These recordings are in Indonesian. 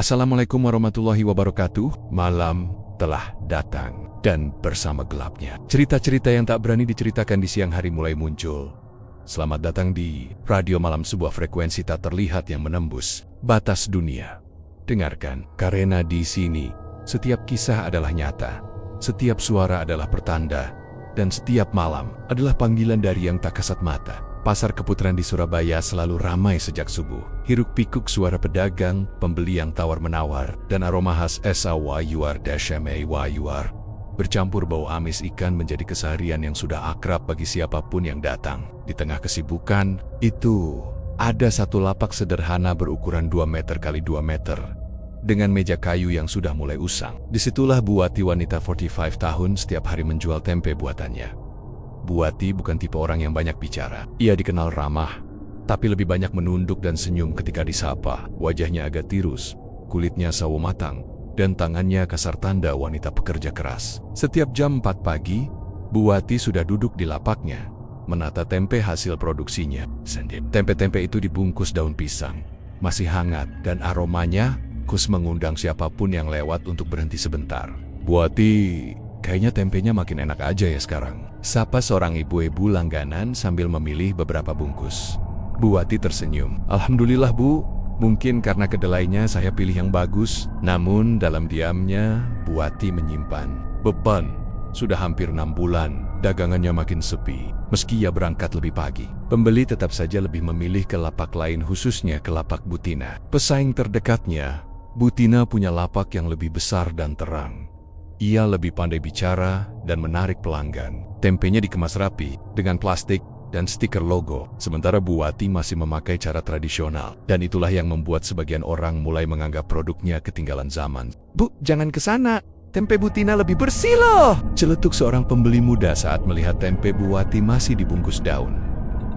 Assalamualaikum warahmatullahi wabarakatuh. Malam telah datang dan bersama gelapnya, cerita-cerita yang tak berani diceritakan di siang hari mulai muncul. Selamat datang di Radio Malam, sebuah frekuensi tak terlihat yang menembus batas dunia. Dengarkan, karena di sini setiap kisah adalah nyata, setiap suara adalah pertanda, dan setiap malam adalah panggilan dari yang tak kasat mata. Pasar Keputaran di Surabaya selalu ramai sejak subuh. Hiruk-pikuk suara pedagang, pembeli yang tawar-menawar, dan aroma khas SAWYUR bercampur bau amis ikan menjadi keseharian yang sudah akrab bagi siapapun yang datang. Di tengah kesibukan itu, ada satu lapak sederhana berukuran 2 meter kali 2 meter, dengan meja kayu yang sudah mulai usang. Disitulah Bu Wati, wanita 45 tahun, setiap hari menjual tempe buatannya. Bu Wati bukan tipe orang yang banyak bicara. Ia dikenal ramah, tapi lebih banyak menunduk dan senyum ketika disapa. Wajahnya agak tirus, kulitnya sawo matang, dan tangannya kasar tanda wanita pekerja keras. Setiap jam 4 pagi, Bu Wati sudah duduk di lapaknya, menata tempe hasil produksinya. Tempe-tempe itu dibungkus daun pisang, masih hangat, dan aromanya khusus mengundang siapapun yang lewat untuk berhenti sebentar. Bu Wati, kayaknya tempenya makin enak aja ya sekarang, sapa seorang ibu-ibu langganan sambil memilih beberapa bungkus. Bu Wati tersenyum. Alhamdulillah Bu, mungkin karena kedelainya saya pilih yang bagus. Namun dalam diamnya, Bu Wati menyimpan beban. Sudah hampir 6 bulan, dagangannya makin sepi. Meski ia berangkat lebih pagi, pembeli tetap saja lebih memilih ke lapak lain, khususnya ke lapak Butina. Pesaing terdekatnya, Butina punya lapak yang lebih besar dan terang. Ia lebih pandai bicara dan menarik pelanggan. Tempenya dikemas rapi dengan plastik dan stiker logo, sementara Bu Wati masih memakai cara tradisional. Dan itulah yang membuat sebagian orang mulai menganggap produknya ketinggalan zaman. Bu, jangan ke sana. Tempe Butina lebih bersih loh, celetuk seorang pembeli muda saat melihat tempe Bu Wati masih dibungkus daun.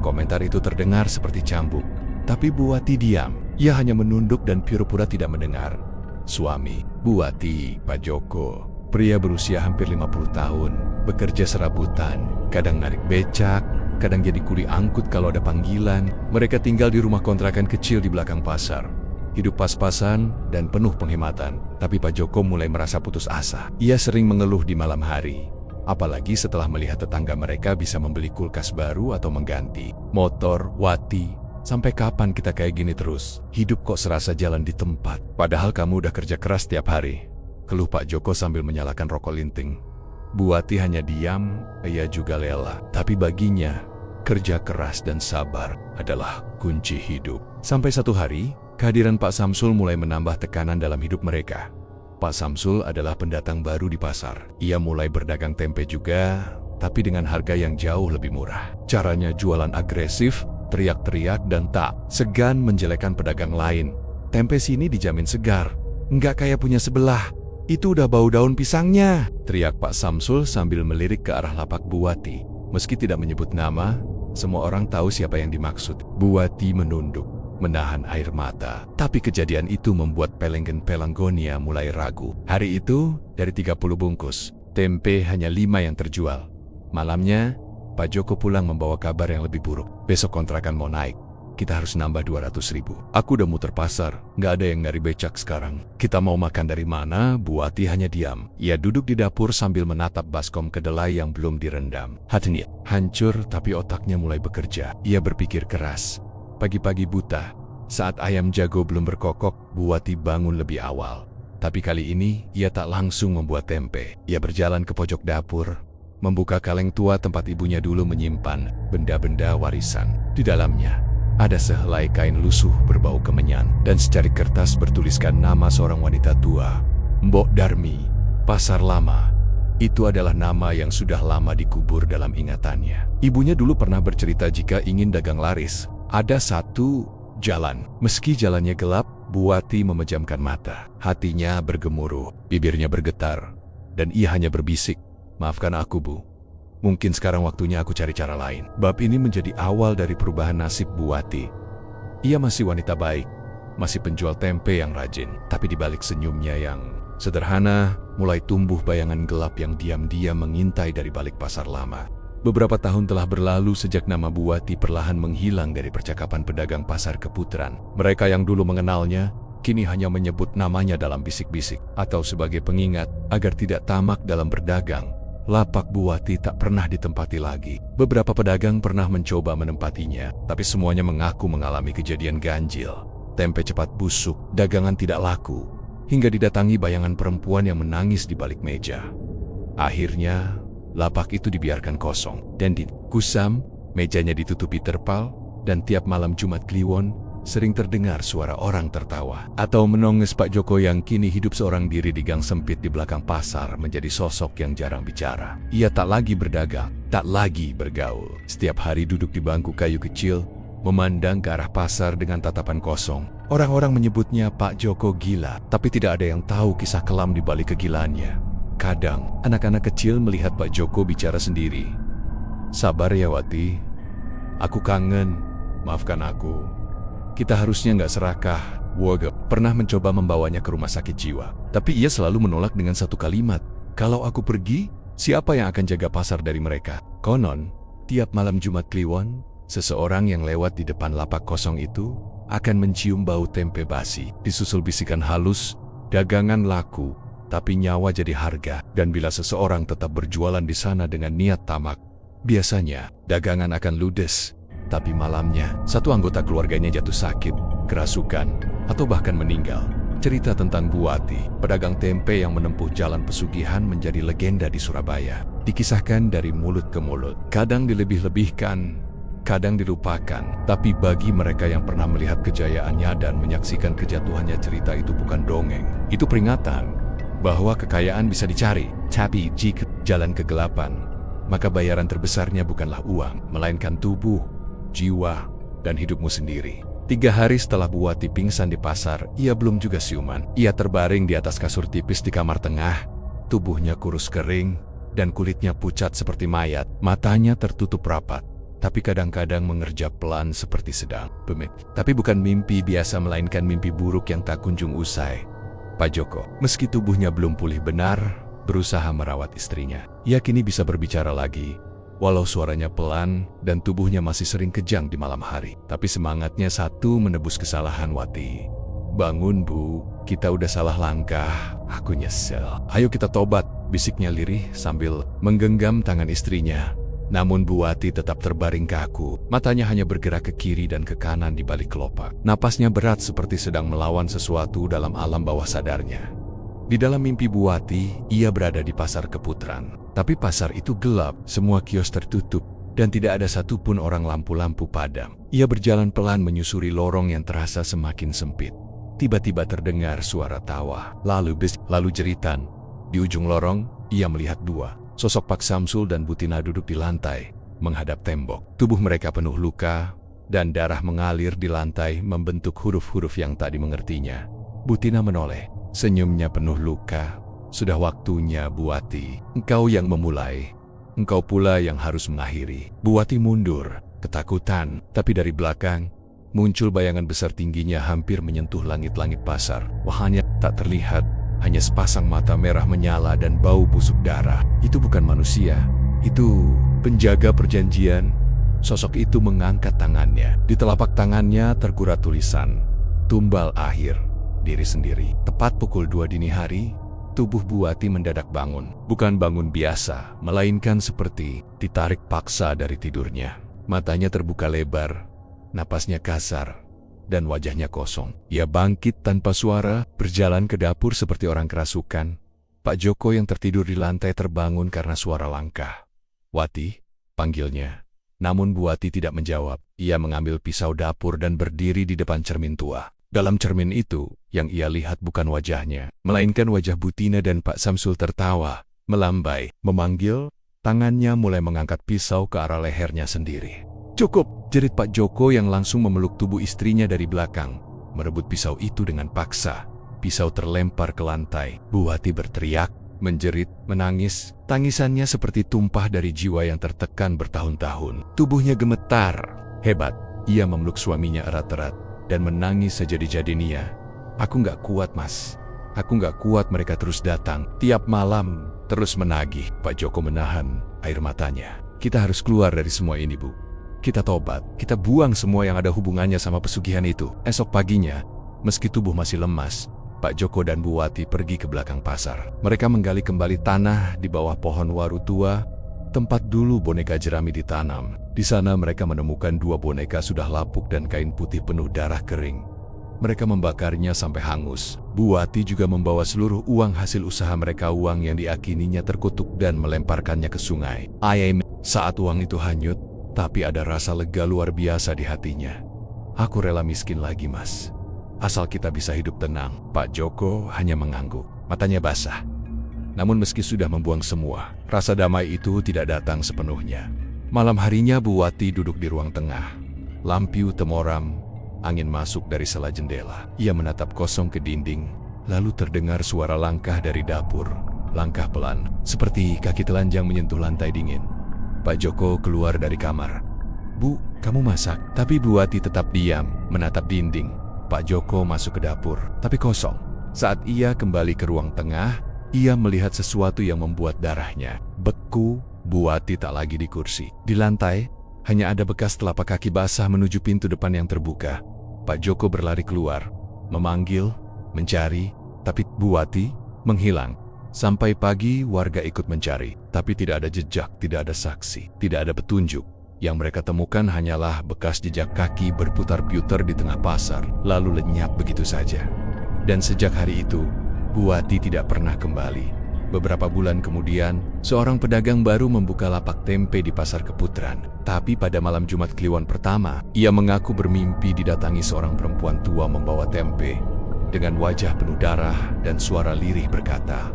Komentar itu terdengar seperti cambuk, tapi Bu Wati diam. Ia hanya menunduk dan pura-pura tidak mendengar. Suami Bu Wati, Pak Joko, pria berusia hampir 50 tahun, bekerja serabutan, kadang narik becak, kadang jadi kuli angkut kalau ada panggilan. Mereka tinggal di rumah kontrakan kecil di belakang pasar. Hidup pas-pasan dan penuh penghematan. Tapi Pak Joko mulai merasa putus asa. Ia sering mengeluh di malam hari, apalagi setelah melihat tetangga mereka bisa membeli kulkas baru atau mengganti motor. Wati, sampai kapan kita kayak gini terus? Hidup kok serasa jalan di tempat, padahal kamu udah kerja keras tiap hari, keluh Pak Joko sambil menyalakan rokok linting. Bu Wati hanya diam, ia juga lelah. Tapi baginya, kerja keras dan sabar adalah kunci hidup. Sampai satu hari, kehadiran Pak Samsul mulai menambah tekanan dalam hidup mereka. Pak Samsul adalah pendatang baru di pasar. Ia mulai berdagang tempe juga, tapi dengan harga yang jauh lebih murah. Caranya jualan agresif, teriak-teriak, dan tak segan menjelekkan pedagang lain. Tempe sini dijamin segar, nggak kayak punya sebelah. Itu udah bau daun pisangnya, teriak Pak Samsul sambil melirik ke arah lapak Bu Wati. Meski tidak menyebut nama, semua orang tahu siapa yang dimaksud. Bu Wati menunduk, menahan air mata. Tapi kejadian itu membuat pelanggan-pelanggonia mulai ragu. Hari itu, dari 30 bungkus, tempe hanya 5 yang terjual. Malamnya, Pak Joko pulang membawa kabar yang lebih buruk. Besok kontrakan mau naik. Kita harus nambah 200.000. Aku udah muter pasar, nggak ada yang nyari becak sekarang. Kita mau makan dari mana? Bu Wati hanya diam. Ia duduk di dapur sambil menatap baskom kedelai yang belum direndam. Hatinya hancur, tapi otaknya mulai bekerja. Ia berpikir keras. Pagi-pagi buta, saat ayam jago belum berkokok, Bu Wati bangun lebih awal. Tapi kali ini, ia tak langsung membuat tempe. Ia berjalan ke pojok dapur, membuka kaleng tua tempat ibunya dulu menyimpan benda-benda warisan. Di dalamnya, ada sehelai kain lusuh berbau kemenyan dan secari kertas bertuliskan nama seorang wanita tua, Mbok Darmi. Pasar Lama. Itu adalah nama yang sudah lama dikubur dalam ingatannya. Ibunya dulu pernah bercerita jika ingin dagang laris, ada satu jalan. Meski jalannya gelap, Bu Wati memejamkan mata. Hatinya bergemuruh, bibirnya bergetar, dan ia hanya berbisik, "Maafkan aku, Bu. Mungkin sekarang waktunya aku cari cara lain." Bab ini menjadi awal dari perubahan nasib Bu Wati. Ia masih wanita baik, masih penjual tempe yang rajin, tapi di balik senyumnya yang sederhana, mulai tumbuh bayangan gelap yang diam-diam mengintai dari balik pasar lama. Beberapa tahun telah berlalu sejak nama Bu Wati perlahan menghilang dari percakapan pedagang pasar Keputaran. Mereka yang dulu mengenalnya kini hanya menyebut namanya dalam bisik-bisik atau sebagai pengingat agar tidak tamak dalam berdagang. Lapak Bu Wati tak pernah ditempati lagi. Beberapa pedagang pernah mencoba menempatinya, tapi semuanya mengaku mengalami kejadian ganjil. Tempe cepat busuk, dagangan tidak laku, hingga didatangi bayangan perempuan yang menangis di balik meja. Akhirnya, lapak itu dibiarkan kosong dan dikusam, mejanya ditutupi terpal, dan tiap malam Jumat Kliwon sering terdengar suara orang tertawa atau menonges. Pak Joko yang kini hidup seorang diri di gang sempit di belakang pasar menjadi sosok yang jarang bicara. Ia tak lagi berdagang, tak lagi bergaul. Setiap hari duduk di bangku kayu kecil, memandang ke arah pasar dengan tatapan kosong. Orang-orang menyebutnya Pak Joko gila, tapi tidak ada yang tahu kisah kelam di balik kegilaannya. Kadang, anak-anak kecil melihat Pak Joko bicara sendiri. "Sabar ya Wati, aku kangen. Maafkan aku. Kita harusnya nggak serakah." Woge pernah mencoba membawanya ke rumah sakit jiwa, tapi ia selalu menolak dengan satu kalimat, "Kalau aku pergi, siapa yang akan jaga pasar dari mereka?" Konon, tiap malam Jumat Kliwon, seseorang yang lewat di depan lapak kosong itu akan mencium bau tempe basi. Disusul bisikan halus, dagangan laku, tapi nyawa jadi harga. Dan bila seseorang tetap berjualan di sana dengan niat tamak, biasanya dagangan akan ludes. Tapi malamnya, satu anggota keluarganya jatuh sakit, kerasukan, atau bahkan meninggal. Cerita tentang Bu Wati, pedagang tempe yang menempuh jalan pesugihan, menjadi legenda di Surabaya. Dikisahkan dari mulut ke mulut, kadang dilebih-lebihkan, kadang dilupakan. Tapi bagi mereka yang pernah melihat kejayaannya dan menyaksikan kejatuhannya, cerita itu bukan dongeng. Itu peringatan bahwa kekayaan bisa dicari, tapi jika jalan kegelapan, maka bayaran terbesarnya bukanlah uang, melainkan tubuh, jiwa, dan hidupmu sendiri. 3 hari setelah Bu Wati pingsan di pasar, ia belum juga siuman. Ia terbaring di atas kasur tipis di kamar tengah. Tubuhnya kurus kering, dan kulitnya pucat seperti mayat. Matanya tertutup rapat, tapi kadang-kadang mengerjap pelan seperti sedang bermimpi. Tapi bukan mimpi biasa, melainkan mimpi buruk yang tak kunjung usai. Pak Joko, meski tubuhnya belum pulih benar, berusaha merawat istrinya. Ia kini bisa berbicara lagi, walau suaranya pelan dan tubuhnya masih sering kejang di malam hari. Tapi semangatnya satu, menebus kesalahan. "Wati, bangun Bu, kita udah salah langkah, aku nyesel. Ayo kita tobat," bisiknya lirih sambil menggenggam tangan istrinya. Namun Bu Wati tetap terbaring kaku, matanya hanya bergerak ke kiri dan ke kanan di balik kelopak. Napasnya berat seperti sedang melawan sesuatu dalam alam bawah sadarnya. Di dalam mimpi Bu Wati, ia berada di pasar Keputaran. Tapi pasar itu gelap, semua kios tertutup, dan tidak ada satupun orang. Lampu-lampu padam. Ia berjalan pelan menyusuri lorong yang terasa semakin sempit. Tiba-tiba terdengar suara tawa, lalu jeritan. Di ujung lorong, ia melihat 2 sosok, Pak Samsul dan Bu Tina, duduk di lantai, menghadap tembok. Tubuh mereka penuh luka, dan darah mengalir di lantai membentuk huruf-huruf yang tak dimengertinya. Bu Tina menoleh, senyumnya penuh luka. "Sudah waktunya Bu Wati, engkau yang memulai, engkau pula yang harus mengakhiri." Bu Wati mundur, ketakutan, tapi dari belakang muncul bayangan besar, tingginya hampir menyentuh langit-langit pasar. Wahanya tak terlihat, hanya sepasang mata merah menyala dan bau busuk darah. Itu bukan manusia, itu penjaga perjanjian. Sosok itu mengangkat tangannya. Di telapak tangannya tergurat tulisan, "Tumbal akhir, diri sendiri." Tepat pukul 2 dini hari, tubuh Bu Wati mendadak bangun. Bukan bangun biasa, melainkan seperti ditarik paksa dari tidurnya. Matanya terbuka lebar, napasnya kasar, dan wajahnya kosong. Ia bangkit tanpa suara, berjalan ke dapur seperti orang kerasukan. Pak Joko yang tertidur di lantai terbangun karena suara langkah. "Wati," panggilnya. Namun Bu Wati tidak menjawab. Ia mengambil pisau dapur dan berdiri di depan cermin tua. Dalam cermin itu, yang ia lihat bukan wajahnya, melainkan wajah Bu Tina dan Pak Samsul tertawa, melambai, memanggil. Tangannya mulai mengangkat pisau ke arah lehernya sendiri. "Cukup!" jerit Pak Joko yang langsung memeluk tubuh istrinya dari belakang, merebut pisau itu dengan paksa. Pisau terlempar ke lantai. Bu Wati berteriak, menjerit, menangis. Tangisannya seperti tumpah dari jiwa yang tertekan bertahun-tahun. Tubuhnya gemetar. Hebat. Ia memeluk suaminya erat-erat dan menangis sejadi-jadinya. "Aku nggak kuat, Mas. Aku nggak kuat, mereka terus datang. Tiap malam, terus menagih." Pak Joko menahan air matanya. "Kita harus keluar dari semua ini, Bu. Kita tobat. Kita buang semua yang ada hubungannya sama pesugihan itu." Esok paginya, Meski tubuh masih lemas, Pak Joko dan Bu Wati pergi ke belakang pasar. Mereka menggali kembali tanah di bawah pohon waru tua, tempat dulu boneka jerami ditanam. Di sana mereka menemukan 2 boneka sudah lapuk dan kain putih penuh darah kering. Mereka membakarnya sampai hangus. Bu Wati juga membawa seluruh uang hasil usaha mereka, uang yang diakininya terkutuk, dan melemparkannya ke sungai. Saat uang itu hanyut, tapi ada rasa lega luar biasa di hatinya. Aku rela miskin lagi, Mas. Asal kita bisa hidup tenang. Pak Joko hanya mengangguk, matanya basah. Namun meski sudah membuang semua, rasa damai itu tidak datang sepenuhnya. Malam harinya Bu Wati duduk di ruang tengah. Lampion temoram, angin masuk dari sela jendela. Ia menatap kosong ke dinding, lalu terdengar suara langkah dari dapur. Langkah pelan, seperti kaki telanjang menyentuh lantai dingin. Pak Joko keluar dari kamar. "Bu, kamu masak?" Tapi Bu Wati tetap diam, menatap dinding. Pak Joko masuk ke dapur, tapi kosong. Saat ia kembali ke ruang tengah, ia melihat sesuatu yang membuat darahnya beku. Bu Wati tak lagi di kursi. Di lantai, hanya ada bekas telapak kaki basah menuju pintu depan yang terbuka. Pak Joko berlari keluar, memanggil, mencari, tapi Bu Wati menghilang. Sampai pagi, warga ikut mencari, tapi tidak ada jejak, tidak ada saksi, tidak ada petunjuk. Yang mereka temukan hanyalah bekas jejak kaki berputar-putar di tengah pasar, lalu lenyap begitu saja. Dan sejak hari itu, Bu Wati tidak pernah kembali. Beberapa bulan kemudian, seorang pedagang baru membuka lapak tempe di Pasar Keputaran. Tapi pada malam Jumat Kliwon pertama, ia mengaku bermimpi didatangi seorang perempuan tua membawa tempe. Dengan wajah penuh darah dan suara lirih berkata,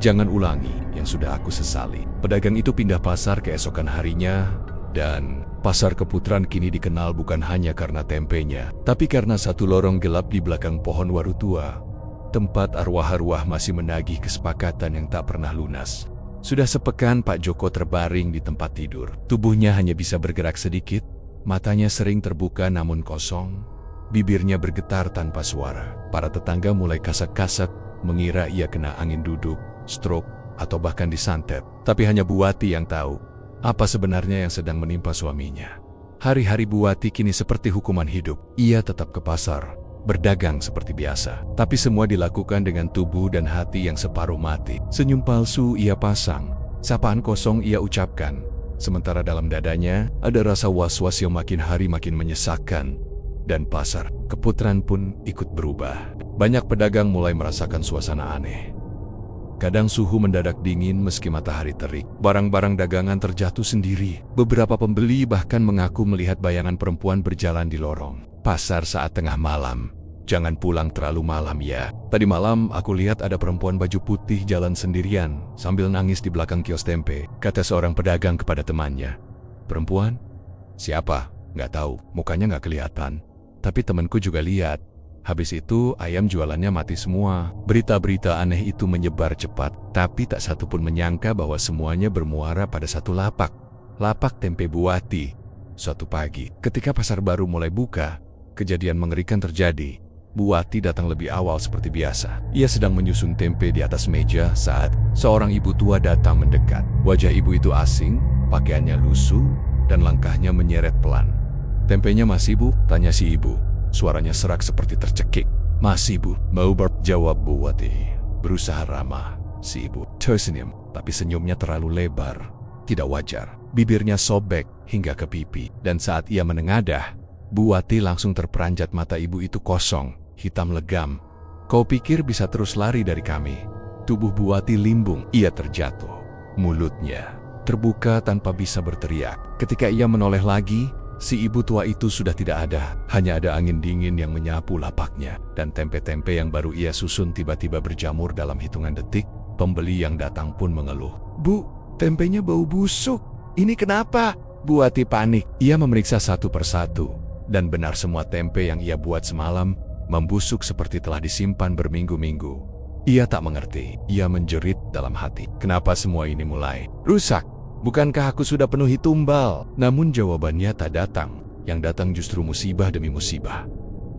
"Jangan ulangi yang sudah aku sesali." Pedagang itu pindah pasar keesokan harinya, dan Pasar Keputaran kini dikenal bukan hanya karena tempenya, tapi karena satu lorong gelap di belakang pohon waru tua, tempat arwah-arwah masih menagih kesepakatan yang tak pernah lunas. Sudah sepekan Pak Joko terbaring di tempat tidur. Tubuhnya hanya bisa bergerak sedikit, matanya sering terbuka namun kosong, bibirnya bergetar tanpa suara. Para tetangga mulai kasak-kasak, mengira ia kena angin duduk, stroke, atau bahkan disantet. Tapi hanya Bu Wati yang tahu apa sebenarnya yang sedang menimpa suaminya. Hari-hari Bu Wati kini seperti hukuman hidup. Ia tetap ke pasar, berdagang seperti biasa. Tapi semua dilakukan dengan tubuh dan hati yang separuh mati. Senyum palsu ia pasang, sapaan kosong ia ucapkan. Sementara dalam dadanya ada rasa was-was yang makin hari makin menyesakkan. Dan Pasar Keputaran pun ikut berubah. Banyak pedagang mulai merasakan suasana aneh. Kadang suhu mendadak dingin meski matahari terik. Barang-barang dagangan terjatuh sendiri. Beberapa pembeli bahkan mengaku melihat bayangan perempuan berjalan di lorong pasar saat tengah malam. "Jangan pulang terlalu malam ya. Tadi malam aku lihat ada perempuan baju putih jalan sendirian sambil nangis di belakang kios tempe," kata seorang pedagang kepada temannya. "Perempuan? Siapa? Nggak tahu, mukanya nggak kelihatan. Tapi temanku juga lihat. Habis itu ayam jualannya mati semua." Berita-berita aneh itu menyebar cepat, tapi tak satu pun menyangka bahwa semuanya bermuara pada satu lapak. Lapak tempe Bu Wati. Suatu pagi, ketika pasar baru mulai buka, kejadian mengerikan terjadi. Bu Wati datang lebih awal seperti biasa. Ia sedang menyusun tempe di atas meja saat seorang ibu tua datang mendekat. Wajah ibu itu asing, pakaiannya lusuh, dan langkahnya menyeret pelan. "Tempenya masih, Bu?" tanya si ibu. Suaranya serak seperti tercekik. "Masih, Bu." "Mau jawab Bu Wati. Berusaha ramah. Si ibu tersenyum, tapi senyumnya terlalu lebar. Tidak wajar. Bibirnya sobek hingga ke pipi. Dan saat ia menengadah, Bu Wati langsung terperanjat. Mata ibu itu kosong, hitam legam. "Kau pikir bisa terus lari dari kami?" Tubuh Bu Wati limbung. Ia terjatuh. Mulutnya terbuka tanpa bisa berteriak. Ketika ia menoleh lagi, si ibu tua itu sudah tidak ada. Hanya ada angin dingin yang menyapu lapaknya. Dan tempe-tempe yang baru ia susun tiba-tiba berjamur dalam hitungan detik. Pembeli yang datang pun mengeluh. "Bu, tempenya bau busuk. Ini kenapa?" Bu Wati panik. Ia memeriksa satu persatu. Dan benar, semua tempe yang ia buat semalam membusuk seperti telah disimpan berminggu-minggu. Ia tak mengerti. Ia menjerit dalam hati. Kenapa semua ini mulai rusak? Bukankah aku sudah penuhi tumbal? Namun jawabannya tak datang. Yang datang justru musibah demi musibah.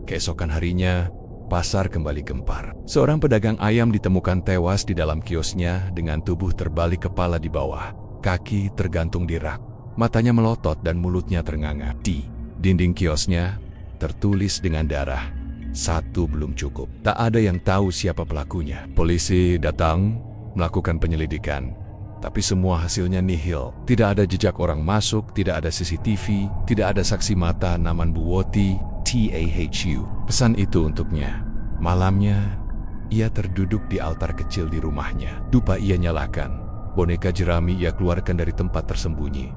Keesokan harinya, pasar kembali gempar. Seorang pedagang ayam ditemukan tewas di dalam kiosnya dengan tubuh terbalik, kepala di bawah, kaki tergantung di rak. Matanya melotot dan mulutnya ternganga. Di dinding kiosnya tertulis dengan darah, Satu belum cukup. Tak ada yang tahu siapa pelakunya. Polisi datang melakukan penyelidikan, tapi semua hasilnya nihil. Tidak ada jejak orang masuk, tidak ada CCTV, tidak ada saksi mata. Naman Buwati TAHU. Pesan itu untuknya. Malamnya, ia terduduk di altar kecil di rumahnya. Dupa ia nyalakan. Boneka jerami ia keluarkan dari tempat tersembunyi.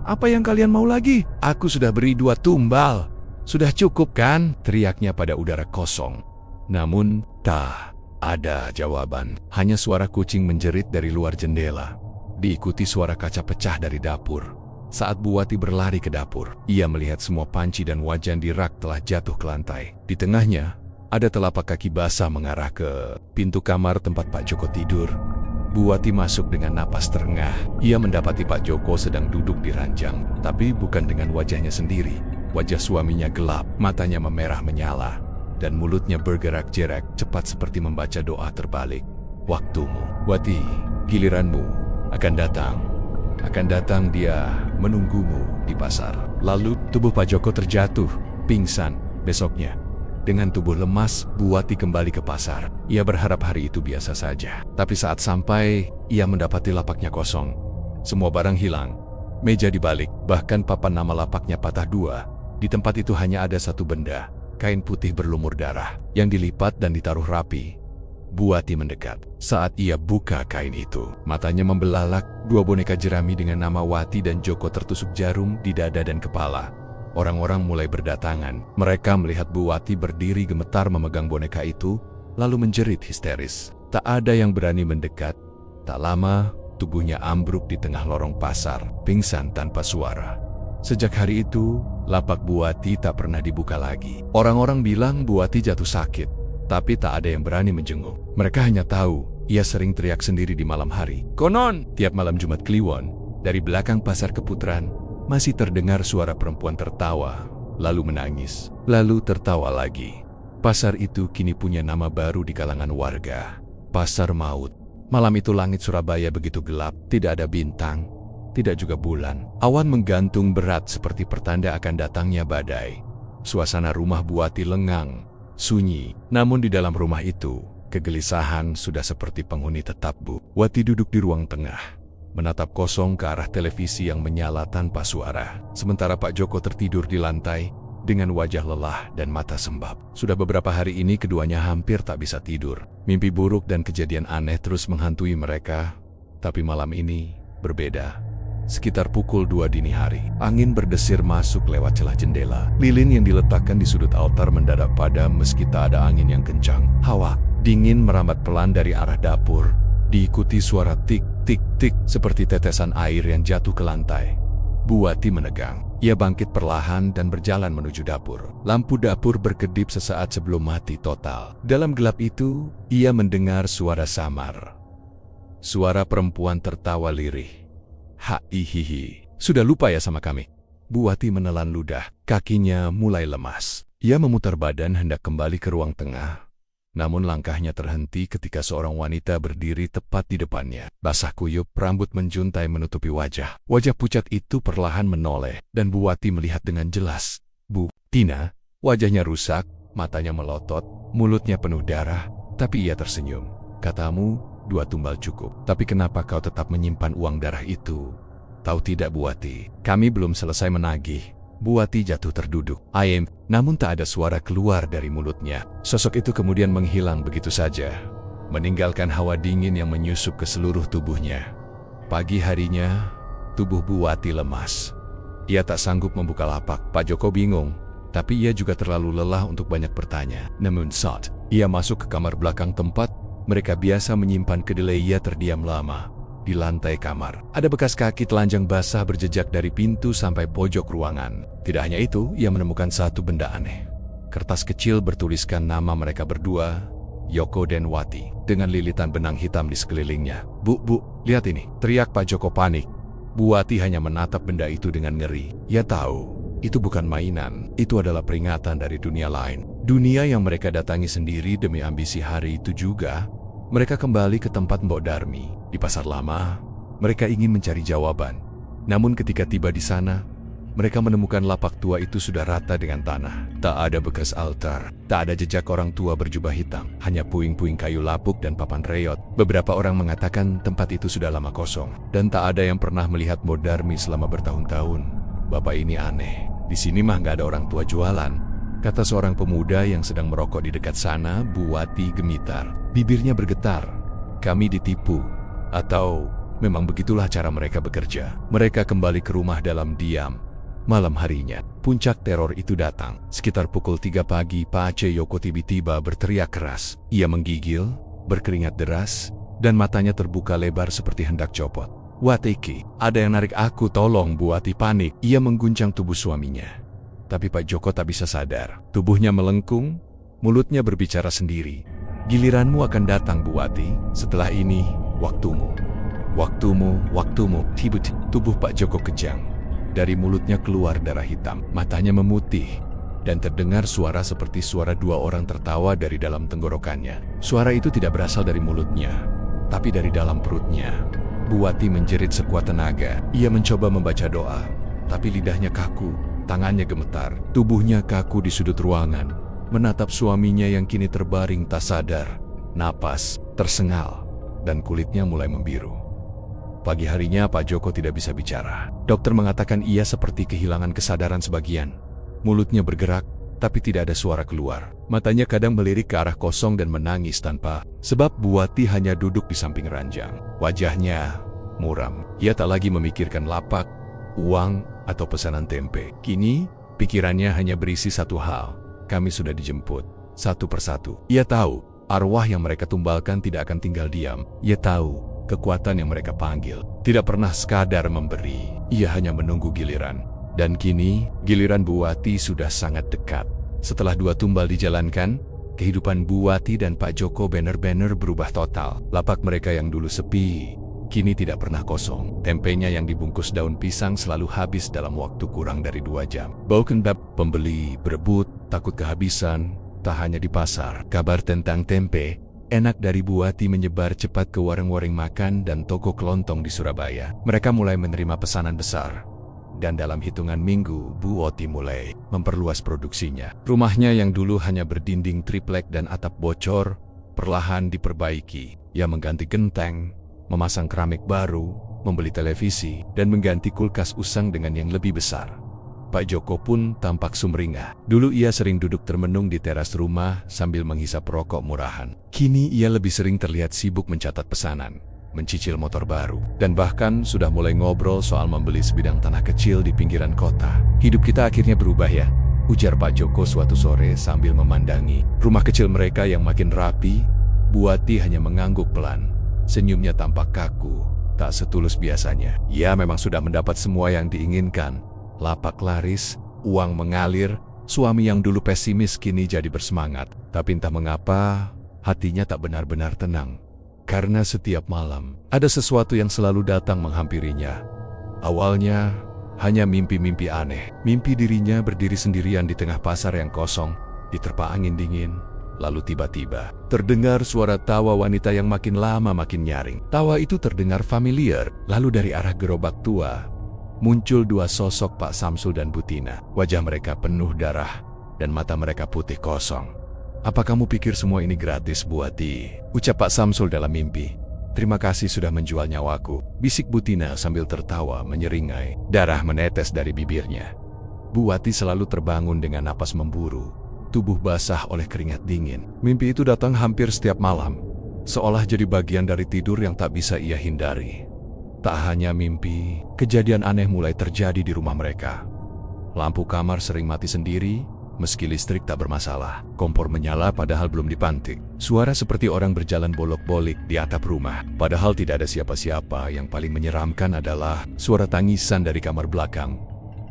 "Apa yang kalian mau lagi? Aku sudah beri 2 tumbal. Sudah cukup kan?" teriaknya pada udara kosong. Namun, tak ada jawaban. Hanya suara kucing menjerit dari luar jendela, diikuti suara kaca pecah dari dapur. Saat Buwati berlari ke dapur, ia melihat semua panci dan wajan di rak telah jatuh ke lantai. Di tengahnya, ada telapak kaki basah mengarah ke pintu kamar tempat Pak Joko tidur. Buwati masuk dengan napas terengah. Ia mendapati Pak Joko sedang duduk di ranjang, tapi bukan dengan wajahnya sendiri. Wajah suaminya gelap, matanya memerah menyala, dan mulutnya bergerak-gerak cepat seperti membaca doa terbalik. "Waktumu, Wati, giliranmu akan datang. Akan datang, dia menunggumu di pasar." Lalu tubuh Pak Joko terjatuh, pingsan. Besoknya, dengan tubuh lemas, Buwati kembali ke pasar. Ia berharap hari itu biasa saja. Tapi saat sampai, ia mendapati lapaknya kosong. Semua barang hilang. Meja dibalik, bahkan papan nama lapaknya patah 2. Di tempat itu hanya ada satu benda, kain putih berlumur darah, yang dilipat dan ditaruh rapi. Buwati mendekat. Saat ia buka kain itu, matanya membelalak. 2 boneka jerami dengan nama Wati dan Joko tertusuk jarum di dada dan kepala. Orang-orang mulai berdatangan. Mereka melihat Buwati berdiri gemetar memegang boneka itu, lalu menjerit histeris. Tak ada yang berani mendekat. Tak lama, tubuhnya ambruk di tengah lorong pasar, pingsan tanpa suara. Sejak hari itu, lapak Buwati tak pernah dibuka lagi. Orang-orang bilang Buwati jatuh sakit, tapi tak ada yang berani menjenguk. Mereka hanya tahu, ia sering teriak sendiri di malam hari. Konon, tiap malam Jumat Kliwon, dari belakang pasar Keputaran, masih terdengar suara perempuan tertawa, lalu menangis, lalu tertawa lagi. Pasar itu kini punya nama baru di kalangan warga, Pasar Maut. Malam itu langit Surabaya begitu gelap, tidak ada bintang, tidak juga bulan. Awan menggantung berat seperti pertanda akan datangnya badai. Suasana rumah Buwati lengang, sunyi. Namun di dalam rumah itu, kegelisahan sudah seperti penghuni tetap. Buwati duduk di ruang tengah, menatap kosong ke arah televisi yang menyala tanpa suara. Sementara Pak Joko tertidur di lantai dengan wajah lelah dan mata sembab. Sudah beberapa hari ini keduanya hampir tak bisa tidur. Mimpi buruk dan kejadian aneh terus menghantui mereka. Tapi malam ini berbeda. Sekitar pukul 2 dini hari, angin berdesir masuk lewat celah jendela. Lilin yang diletakkan di sudut altar mendadak padam meski tak ada angin yang kencang. Hawa dingin merambat pelan dari arah dapur, diikuti suara tik-tik-tik seperti tetesan air yang jatuh ke lantai. Buwati menegang. Ia bangkit perlahan dan berjalan menuju dapur. Lampu dapur berkedip sesaat sebelum mati total. Dalam gelap itu, ia mendengar suara samar. Suara perempuan tertawa lirih. "Hihihi, sudah lupa ya sama kami?" Buwati menelan ludah. Kakinya mulai lemas. Ia memutar badan hendak kembali ke ruang tengah. Namun langkahnya terhenti ketika seorang wanita berdiri tepat di depannya. Basah kuyup, rambut menjuntai menutupi wajah. Wajah pucat itu perlahan menoleh, dan Buwati melihat dengan jelas. "Bu Tina." Wajahnya rusak, matanya melotot, mulutnya penuh darah, tapi ia tersenyum. "Katamu, 2 tumbal cukup. Tapi kenapa kau tetap menyimpan uang darah itu? Tahu tidak Buwati, kami belum selesai menagih." Buwati jatuh terduduk. Namun tak ada suara keluar dari mulutnya. Sosok itu kemudian menghilang begitu saja, meninggalkan hawa dingin yang menyusup ke seluruh tubuhnya. Pagi harinya, tubuh Buwati lemas. Ia tak sanggup membuka lapak. Pak Joko bingung, tapi ia juga terlalu lelah untuk banyak bertanya. Namun saat ia masuk ke kamar belakang tempat mereka biasa menyimpan kedelai, ia terdiam lama. Di lantai kamar, ada bekas kaki telanjang basah berjejak dari pintu sampai pojok ruangan. Tidak hanya itu, ia menemukan satu benda aneh. Kertas kecil bertuliskan nama mereka berdua, Joko dan Wati, dengan lilitan benang hitam di sekelilingnya. Bu, lihat ini!" teriak Pak Joko panik. Buwati hanya menatap benda itu dengan ngeri. Ia tahu, itu bukan mainan. Itu adalah peringatan dari dunia lain. Dunia yang mereka datangi sendiri demi ambisi hari itu juga. Mereka kembali ke tempat Mbok Darmi. Di pasar lama, mereka ingin mencari jawaban. Namun ketika tiba di sana, mereka menemukan lapak tua itu sudah rata dengan tanah. Tak ada bekas altar, tak ada jejak orang tua berjubah hitam, hanya puing-puing kayu lapuk dan papan reot. Beberapa orang mengatakan tempat itu sudah lama kosong, dan tak ada yang pernah melihat Modarmi selama bertahun-tahun. Bapak ini aneh, di sini mah nggak ada orang tua jualan, kata seorang pemuda yang sedang merokok di dekat sana. Buati gemitar, bibirnya bergetar. Kami ditipu, atau memang begitulah cara mereka bekerja. Mereka kembali ke rumah dalam diam. Malam harinya, puncak teror itu datang. Sekitar pukul 3 pagi, Pak Cheyoko tiba-tiba berteriak keras. Ia menggigil, berkeringat deras, dan matanya terbuka lebar seperti hendak copot. "Wateki, ada yang narik aku, tolong!" Buati panik. Ia mengguncang tubuh suaminya. Tapi Pak Joko tak bisa sadar. Tubuhnya melengkung, mulutnya berbicara sendiri. "Giliranmu akan datang, Buati. Setelah ini, waktumu. Waktumu." Tiba-tiba tubuh Pak Joko kejang. Dari mulutnya keluar darah hitam, matanya memutih, dan terdengar suara seperti suara dua orang tertawa dari dalam tenggorokannya. Suara itu tidak berasal dari mulutnya, tapi dari dalam perutnya. Buati menjerit sekuat tenaga. Ia mencoba membaca doa, tapi lidahnya kaku, tangannya gemetar, tubuhnya kaku di sudut ruangan, menatap suaminya yang kini terbaring tak sadar. Napas tersengal, dan kulitnya mulai membiru. Pagi harinya Pak Joko tidak bisa bicara. Dokter mengatakan ia seperti kehilangan kesadaran sebagian. Mulutnya bergerak, tapi tidak ada suara keluar. Matanya kadang melirik ke arah kosong dan menangis tanpa sebab. Buati hanya duduk di samping ranjang. Wajahnya muram. Ia tak lagi memikirkan lapak, uang, atau pesanan tempe. Kini, pikirannya hanya berisi satu hal. Kami sudah dijemput, satu persatu. Ia tahu, arwah yang mereka tumbalkan tidak akan tinggal diam. Ia tahu, kekuatan yang mereka panggil tidak pernah sekadar memberi. Ia hanya menunggu giliran. Dan kini, giliran Buati sudah sangat dekat. Setelah 2 tumbal dijalankan, kehidupan Buati dan Pak Joko benar-benar berubah total. Lapak mereka yang dulu sepi, kini tidak pernah kosong. Tempenya yang dibungkus daun pisang selalu habis dalam waktu kurang dari 2 jam. Bau kendap, pembeli berebut, takut kehabisan. Tak hanya di pasar, kabar tentang tempe enak dari Buati menyebar cepat ke warung-warung makan dan toko kelontong di Surabaya. Mereka mulai menerima pesanan besar. Dan dalam hitungan minggu, Buati mulai memperluas produksinya. Rumahnya yang dulu hanya berdinding triplek dan atap bocor, perlahan diperbaiki. Ia mengganti genteng, memasang keramik baru, membeli televisi, dan mengganti kulkas usang dengan yang lebih besar. Pak Joko pun tampak sumringah. Dulu ia sering duduk termenung di teras rumah sambil menghisap rokok murahan. Kini ia lebih sering terlihat sibuk mencatat pesanan, mencicil motor baru, dan bahkan sudah mulai ngobrol soal membeli sebidang tanah kecil di pinggiran kota. "Hidup kita akhirnya berubah ya," ujar Pak Joko suatu sore sambil memandangi rumah kecil mereka yang makin rapi. Buati hanya mengangguk pelan. Senyumnya tampak kaku, tak setulus biasanya. Ia memang sudah mendapat semua yang diinginkan. Lapak laris, uang mengalir, suami yang dulu pesimis kini jadi bersemangat. Tapi entah mengapa, hatinya tak benar-benar tenang. Karena setiap malam, ada sesuatu yang selalu datang menghampirinya. Awalnya, hanya mimpi-mimpi aneh. Mimpi dirinya berdiri sendirian di tengah pasar yang kosong, diterpa angin dingin. Lalu tiba-tiba, terdengar suara tawa wanita yang makin lama makin nyaring. Tawa itu terdengar familiar, lalu dari arah gerobak tua, muncul 2 sosok, Pak Samsul dan Butina. Wajah mereka penuh darah, dan mata mereka putih kosong. "Apa kamu pikir semua ini gratis, Buati?" ucap Pak Samsul dalam mimpi. "Terima kasih sudah menjual nyawaku," bisik Butina sambil tertawa menyeringai. Darah menetes dari bibirnya. Buati selalu terbangun dengan napas memburu, tubuh basah oleh keringat dingin. Mimpi itu datang hampir setiap malam, seolah jadi bagian dari tidur yang tak bisa ia hindari. Tak hanya mimpi, kejadian aneh mulai terjadi di rumah mereka. Lampu kamar sering mati sendiri, meski listrik tak bermasalah. Kompor menyala padahal belum dipantik. Suara seperti orang berjalan bolak-balik di atap rumah. Padahal tidak ada siapa-siapa. Yang paling menyeramkan adalah suara tangisan dari kamar belakang.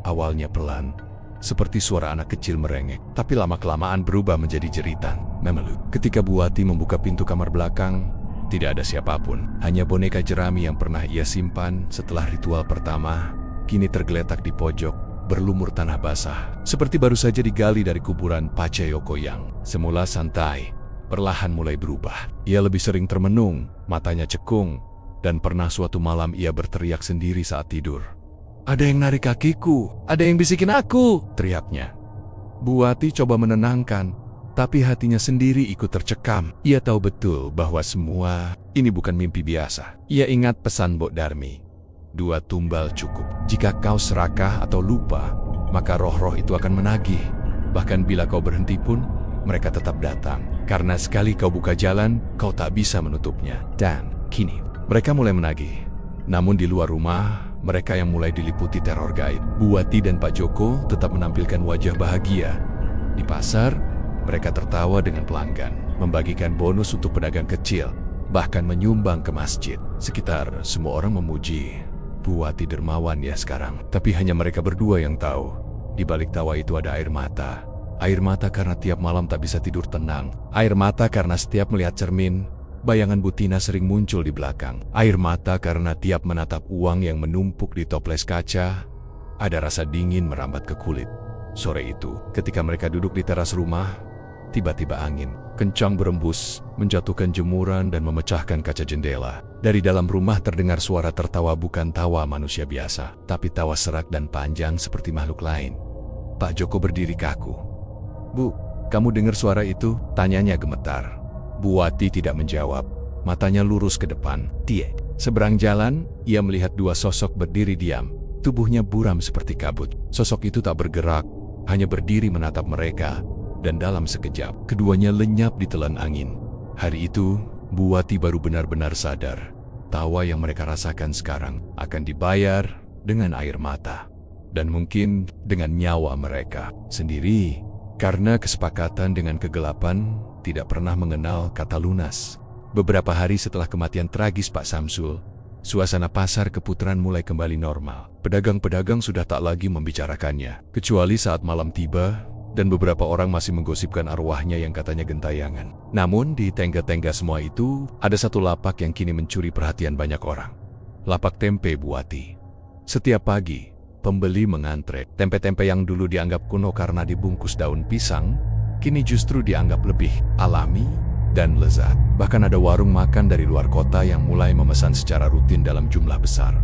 Awalnya pelan, seperti suara anak kecil merengek, tapi lama-kelamaan berubah menjadi jeritan, memeluk. Ketika Buati membuka pintu kamar belakang, tidak ada siapapun, hanya boneka jerami yang pernah ia simpan setelah ritual pertama, kini tergeletak di pojok, berlumur tanah basah, seperti baru saja digali dari kuburan Pak Cheyoko yang semula santai, perlahan mulai berubah. Ia lebih sering termenung, matanya cekung, dan pernah suatu malam ia berteriak sendiri saat tidur. Ada yang narik kakiku, ada yang bisikin aku, teriaknya. Bu Wati coba menenangkan, tapi hatinya sendiri ikut tercekam. Ia tahu betul bahwa semua ini bukan mimpi biasa. Ia ingat pesan Mbok Darmi. 2 tumbal cukup. Jika kau serakah atau lupa, maka roh-roh itu akan menagih. Bahkan bila kau berhenti pun, mereka tetap datang. Karena sekali kau buka jalan, kau tak bisa menutupnya. Dan kini, mereka mulai menagih. Namun di luar rumah, mereka yang mulai diliputi teror gaib. Bu Wati dan Pak Joko tetap menampilkan wajah bahagia. Di pasar, mereka tertawa dengan pelanggan, membagikan bonus untuk pedagang kecil, bahkan menyumbang ke masjid. Sekitar semua orang memuji Bu Wati dermawan ya sekarang. Tapi hanya mereka berdua yang tahu, di balik tawa itu ada air mata. Air mata karena tiap malam tak bisa tidur tenang. Air mata karena setiap melihat cermin, bayangan Bu Tina sering muncul di belakang. Air mata karena tiap menatap uang yang menumpuk di toples kaca, ada rasa dingin merambat ke kulit. Sore itu, ketika mereka duduk di teras rumah, tiba-tiba angin kencang berembus, menjatuhkan jemuran dan memecahkan kaca jendela. Dari dalam rumah terdengar suara tertawa, bukan tawa manusia biasa, tapi tawa serak dan panjang seperti makhluk lain. Pak Joko berdiri kaku. "Bu, kamu dengar suara itu?" tanyanya gemetar. Bu Wati tidak menjawab, matanya lurus ke depan. Seberang jalan, ia melihat 2 sosok berdiri diam, tubuhnya buram seperti kabut. Sosok itu tak bergerak, hanya berdiri menatap mereka, dan dalam sekejap, keduanya lenyap ditelan angin. Hari itu, Bu Wati baru benar-benar sadar, tawa yang mereka rasakan sekarang akan dibayar dengan air mata. Dan mungkin dengan nyawa mereka sendiri, karena kesepakatan dengan kegelapan tidak pernah mengenal kata lunas. Beberapa hari setelah kematian tragis Pak Samsul, suasana pasar Keputaran mulai kembali normal. Pedagang-pedagang sudah tak lagi membicarakannya, kecuali saat malam tiba dan beberapa orang masih menggosipkan arwahnya yang katanya gentayangan. Namun di tengga-tengga semua itu, ada satu lapak yang kini mencuri perhatian banyak orang. Lapak tempe Bu Wati. Setiap pagi, pembeli mengantre. Tempe-tempe yang dulu dianggap kuno karena dibungkus daun pisang, kini justru dianggap lebih alami dan lezat. Bahkan ada warung makan dari luar kota yang mulai memesan secara rutin dalam jumlah besar.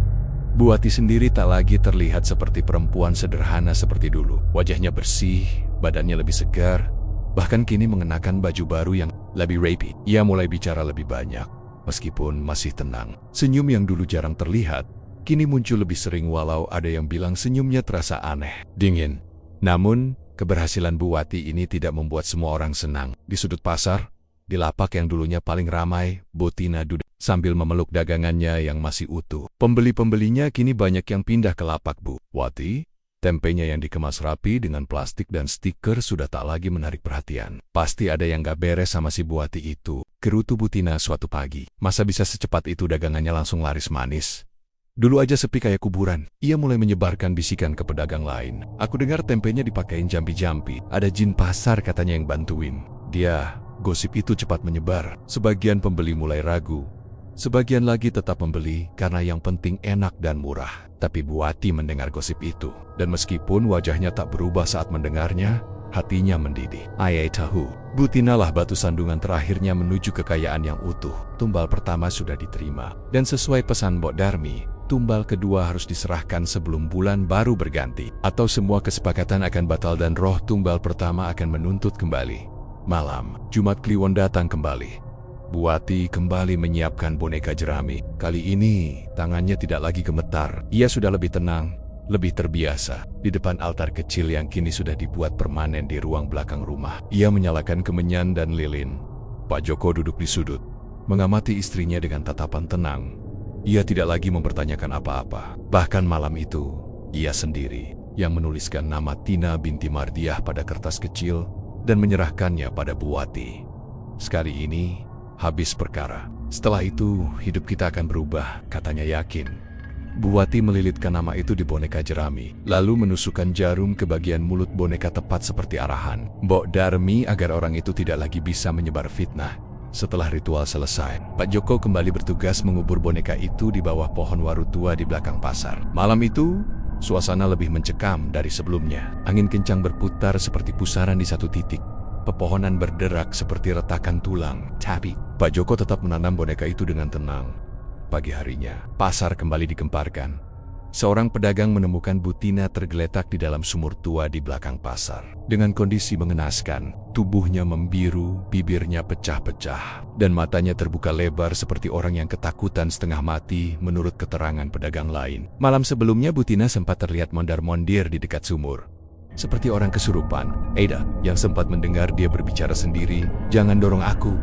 Bu Wati sendiri tak lagi terlihat seperti perempuan sederhana seperti dulu. Wajahnya bersih, badannya lebih segar, bahkan kini mengenakan baju baru yang lebih rapi. Ia mulai bicara lebih banyak, meskipun masih tenang. Senyum yang dulu jarang terlihat, kini muncul lebih sering, walau ada yang bilang senyumnya terasa aneh, dingin. Namun, keberhasilan Bu Wati ini tidak membuat semua orang senang. Di sudut pasar, di lapak yang dulunya paling ramai, Bu Tina duduk sambil memeluk dagangannya yang masih utuh. Pembeli-pembelinya kini banyak yang pindah ke lapak Bu Wati. Tempenya yang dikemas rapi dengan plastik dan stiker sudah tak lagi menarik perhatian. Pasti ada yang gak beres sama si Bu Wati itu, gerutu Bu Tina suatu pagi. Masa bisa secepat itu dagangannya langsung laris manis? Dulu aja sepi kayak kuburan. Ia mulai menyebarkan bisikan ke pedagang lain. Aku dengar tempenya dipakein jampi-jampi. Ada jin pasar katanya yang bantuin. Gosip itu cepat menyebar. Sebagian pembeli mulai ragu. Sebagian lagi tetap membeli karena yang penting enak dan murah. Tapi Bu Wati mendengar gosip itu. Dan meskipun wajahnya tak berubah saat mendengarnya, hatinya mendidih. Ayai tahu, Bu Tina lah batu sandungan terakhirnya menuju kekayaan yang utuh. Tumbal pertama sudah diterima. Dan sesuai pesan Mbok Darmi, tumbal kedua harus diserahkan sebelum bulan baru berganti. Atau semua kesepakatan akan batal dan roh tumbal pertama akan menuntut kembali. Malam, Jumat Kliwon datang kembali. Bu Wati kembali menyiapkan boneka jerami. Kali ini, tangannya tidak lagi gemetar. Ia sudah lebih tenang, lebih terbiasa. Di depan altar kecil yang kini sudah dibuat permanen di ruang belakang rumah, ia menyalakan kemenyan dan lilin. Pak Joko duduk di sudut, mengamati istrinya dengan tatapan tenang. Ia tidak lagi mempertanyakan apa-apa. Bahkan malam itu, ia sendiri yang menuliskan nama Tina binti Mardiah pada kertas kecil dan menyerahkannya pada Bu Wati. Sekali ini, habis perkara. Setelah itu, hidup kita akan berubah, katanya yakin. Bu Wati melilitkan nama itu di boneka jerami, lalu menusukkan jarum ke bagian mulut boneka tepat seperti arahan Mbok Darmi agar orang itu tidak lagi bisa menyebar fitnah. Setelah ritual selesai, Pak Joko kembali bertugas mengubur boneka itu di bawah pohon waru tua di belakang pasar. Malam itu, suasana lebih mencekam dari sebelumnya. Angin kencang berputar seperti pusaran di satu titik. Pepohonan berderak seperti retakan tulang. Tapi, Pak Joko tetap menanam boneka itu dengan tenang. Pagi harinya, pasar kembali digemparkan. seorang pedagang menemukan Butina tergeletak di dalam sumur tua di belakang pasar. Dengan kondisi mengenaskan, tubuhnya membiru, bibirnya pecah-pecah, dan matanya terbuka lebar seperti orang yang ketakutan setengah mati menurut keterangan pedagang lain. Malam sebelumnya Butina sempat terlihat mondar-mondir di dekat sumur, seperti orang kesurupan. Ada yang sempat mendengar dia berbicara sendiri, "Jangan dorong aku.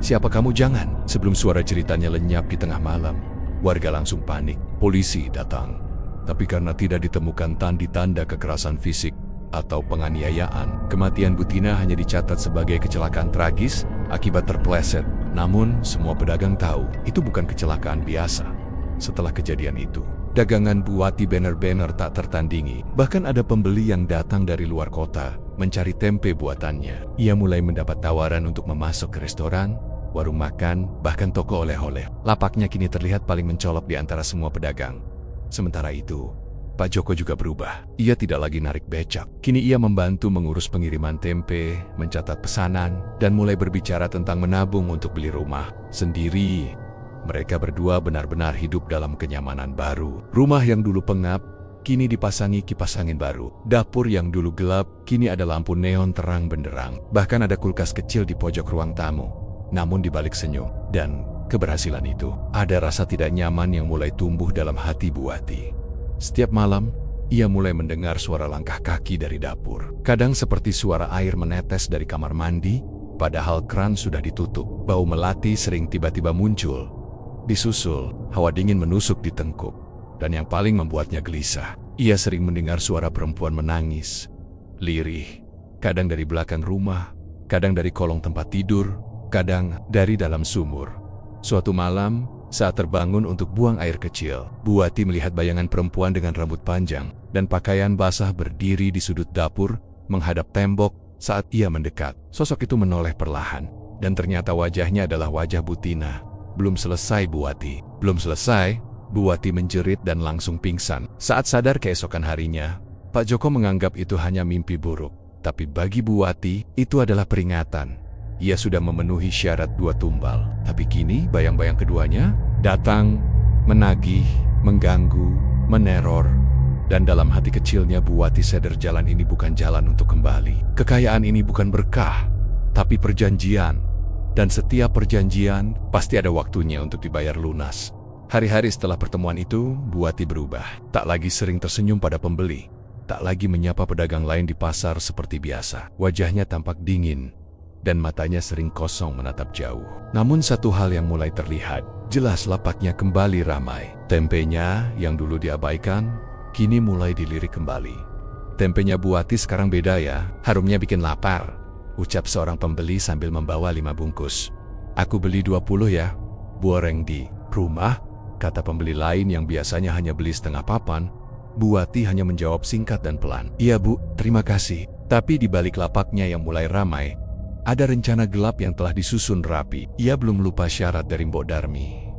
Siapa kamu, jangan." Sebelum suara ceritanya lenyap di tengah malam, warga langsung panik. Polisi datang. Tapi karena tidak ditemukan tanda kekerasan fisik atau penganiayaan, kematian Butina hanya dicatat sebagai kecelakaan tragis akibat terpleset. Namun, semua pedagang tahu itu bukan kecelakaan biasa. Setelah kejadian itu, dagangan Buati benar-benar tak tertandingi. Bahkan ada pembeli yang datang dari luar kota mencari tempe buatannya. Ia mulai mendapat tawaran untuk memasuk ke restoran, warung makan, bahkan toko oleh-oleh. Lapaknya kini terlihat paling mencolok di antara semua pedagang. Sementara itu, Pak Joko juga berubah. Ia tidak lagi narik becak. Kini ia membantu mengurus pengiriman tempe, mencatat pesanan, dan mulai berbicara tentang menabung untuk beli rumah sendiri. Mereka berdua benar-benar hidup dalam kenyamanan baru. Rumah yang dulu pengap, kini dipasangi kipas angin baru. Dapur yang dulu gelap, kini ada lampu neon terang benderang. Bahkan ada kulkas kecil di pojok ruang tamu. Namun di balik senyum dan keberhasilan itu, ada rasa tidak nyaman yang mulai tumbuh dalam hati Buati. Setiap malam, ia mulai mendengar suara langkah kaki dari dapur. Kadang seperti suara air menetes dari kamar mandi, padahal kran sudah ditutup. Bau melati sering tiba-tiba muncul. Disusul, hawa dingin menusuk di tengkuk. Dan yang paling membuatnya gelisah, ia sering mendengar suara perempuan menangis, lirih. Kadang dari belakang rumah, kadang dari kolong tempat tidur, kadang dari dalam sumur. Suatu malam, saat terbangun untuk buang air kecil, Buati melihat bayangan perempuan dengan rambut panjang dan pakaian basah berdiri di sudut dapur, menghadap tembok. Saat ia mendekat, sosok itu menoleh perlahan, dan ternyata wajahnya adalah wajah Butina. Belum selesai Buati menjerit dan langsung pingsan. Saat sadar keesokan harinya, Pak Joko menganggap itu hanya mimpi buruk. Tapi bagi Buati, itu adalah peringatan. Ia sudah memenuhi syarat 2 tumbal. Tapi kini bayang-bayang keduanya datang, menagih, mengganggu, meneror. Dan dalam hati kecilnya Buati sadar jalan ini bukan jalan untuk kembali. Kekayaan ini bukan berkah, tapi perjanjian. Dan setiap perjanjian pasti ada waktunya untuk dibayar lunas. Hari-hari setelah pertemuan itu, Buati berubah. Tak lagi sering tersenyum pada pembeli. Tak lagi menyapa pedagang lain di pasar seperti biasa. Wajahnya tampak dingin, dan matanya sering kosong menatap jauh. Namun satu hal yang mulai terlihat, jelas lapaknya kembali ramai. Tempenya yang dulu diabaikan, kini mulai dilirik kembali. "Tempenya Buati sekarang beda ya, harumnya bikin lapar," ucap seorang pembeli sambil membawa 5 bungkus. "Aku beli 20 ya, boreng di rumah," kata pembeli lain yang biasanya hanya beli setengah papan. Buati hanya menjawab singkat dan pelan, "Iya Bu, terima kasih." Tapi di balik lapaknya yang mulai ramai, ada rencana gelap yang telah disusun rapi. Ia belum lupa syarat dari Mbok Darmi.